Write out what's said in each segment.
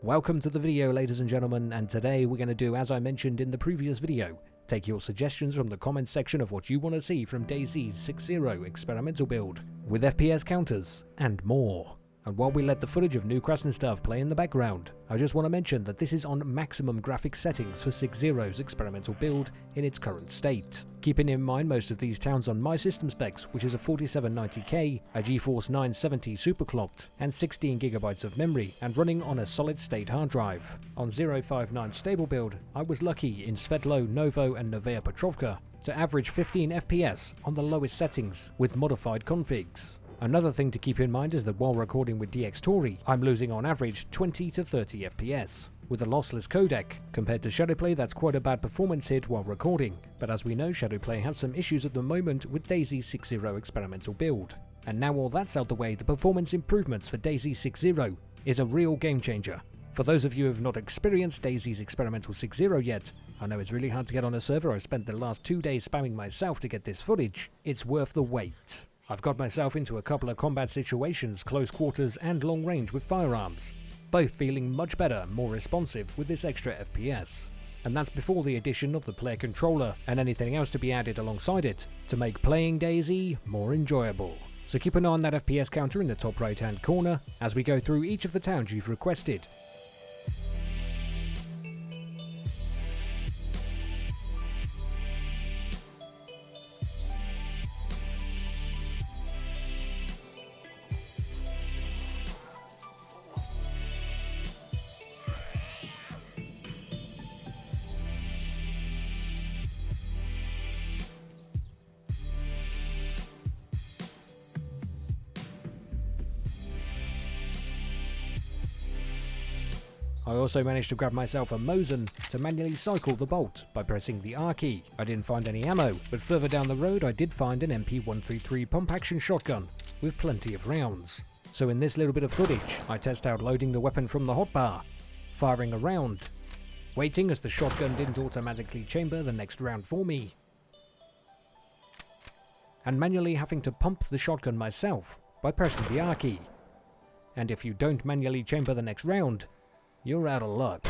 Welcome to the video, ladies and gentlemen, and today we're going to do, as I mentioned in the previous video, take your suggestions from the comments section of what you want to see from DayZ's 6.0 experimental build, with FPS counters and more. And while we let the footage of new crafts and stuff play in the background, I just want to mention that this is on maximum graphics settings for 6.0's experimental build in its current state. Keeping in mind most of these towns on my system specs, which is a 4790K, a GeForce 970 superclocked, and 16GB of memory, and running on a solid state hard drive. On 059 stable build, I was lucky in Standalone, Novo and Novaya Petrovka to average 15 FPS on the lowest settings with modified configs. Another thing to keep in mind is that while recording with DxTory, I'm losing on average 20 to 30 FPS. With a lossless codec, compared to Shadowplay, that's quite a bad performance hit while recording, but as we know, Shadowplay has some issues at the moment with DayZ's 6.0 experimental build. And now all that's out the way, the performance improvements for DayZ 6.0 is a real game changer. For those of you who have not experienced DayZ's experimental 6.0 yet, I know it's really hard to get on a server. I spent the last 2 days spamming myself to get this footage. It's worth the wait. I've got myself into a couple of combat situations, close quarters and long range with firearms, both feeling much better and more responsive with this extra FPS. And that's before the addition of the player controller and anything else to be added alongside it to make playing DayZ more enjoyable. So keep an eye on that FPS counter in the top right hand corner as we go through each of the towns you've requested. I also managed to grab myself a Mosin to manually cycle the bolt by pressing the R key. I didn't find any ammo, but further down the road I did find an MP133 pump-action shotgun with plenty of rounds. So in this little bit of footage, I test out loading the weapon from the hotbar, firing a round, waiting as the shotgun didn't automatically chamber the next round for me, and manually having to pump the shotgun myself by pressing the R key. And if you don't manually chamber the next round, you're out of luck.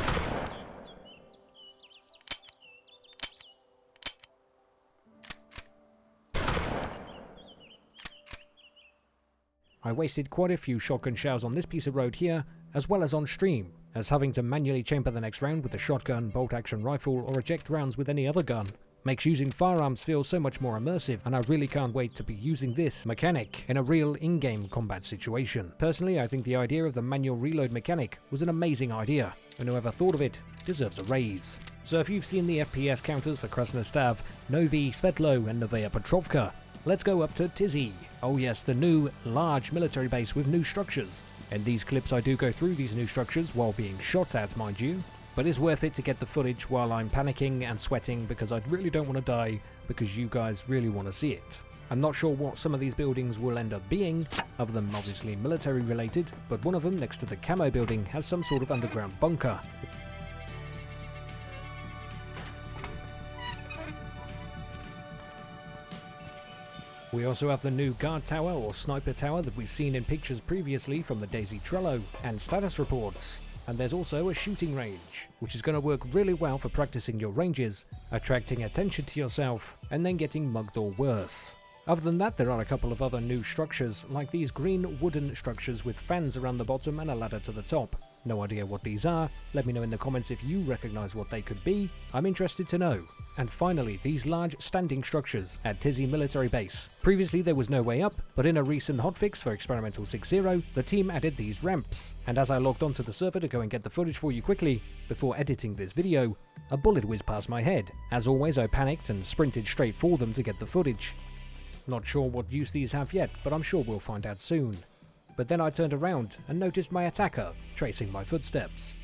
I wasted quite a few shotgun shells on this piece of road here, as well as on stream, as having to manually chamber the next round with a shotgun, bolt-action rifle, or eject rounds with any other gun makes using firearms feel so much more immersive, and I really can't wait to be using this mechanic in a real in-game combat situation. Personally, I think the idea of the manual reload mechanic was an amazing idea, and whoever thought of it deserves a raise. So if you've seen the FPS counters for Krasnostav, Novi, Svetlo and Novaya Petrovka, let's go up to Tisy. Oh yes, the new, large military base with new structures. In these clips I do go through these new structures while being shot at, mind you. But it's worth it to get the footage while I'm panicking and sweating because I really don't want to die because you guys really want to see it. I'm not sure what some of these buildings will end up being, other than obviously military related, but one of them next to the camo building has some sort of underground bunker. We also have the new guard tower or sniper tower that we've seen in pictures previously from the DayZ Trello and status reports. And there's also a shooting range, which is going to work really well for practicing your ranges, attracting attention to yourself, and then getting mugged or worse. Other than that, there are a couple of other new structures, like these green wooden structures with fans around the bottom and a ladder to the top. No idea what these are, let me know in the comments if you recognise what they could be, I'm interested to know. And finally, these large standing structures at Tisy Military Base. Previously there was no way up, but in a recent hotfix for Experimental 6.0, the team added these ramps. And as I logged onto the server to go and get the footage for you quickly, before editing this video, a bullet whizzed past my head. As always, I panicked and sprinted straight for them to get the footage. Not sure what use these have yet, but I'm sure we'll find out soon. But then I turned around and noticed my attacker tracing my footsteps.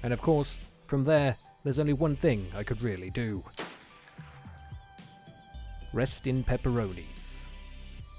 And of course, from there, there's only one thing I could really do. Rest in pepperonis.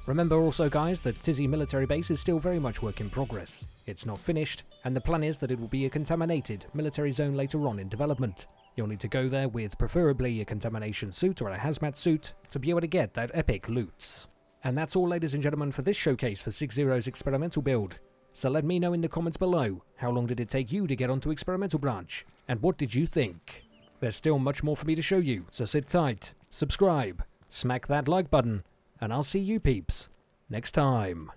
Remember also guys that Tisy Military Base is still very much work in progress. It's not finished, and the plan is that it will be a contaminated military zone later on in development. You'll need to go there with preferably a contamination suit or a hazmat suit to be able to get that epic loots. And that's all, ladies and gentlemen, for this showcase for 6.0's experimental build. So let me know in the comments below, how long did it take you to get onto Experimental Branch, and what did you think? There's still much more for me to show you, so sit tight, subscribe, smack that like button, and I'll see you peeps next time.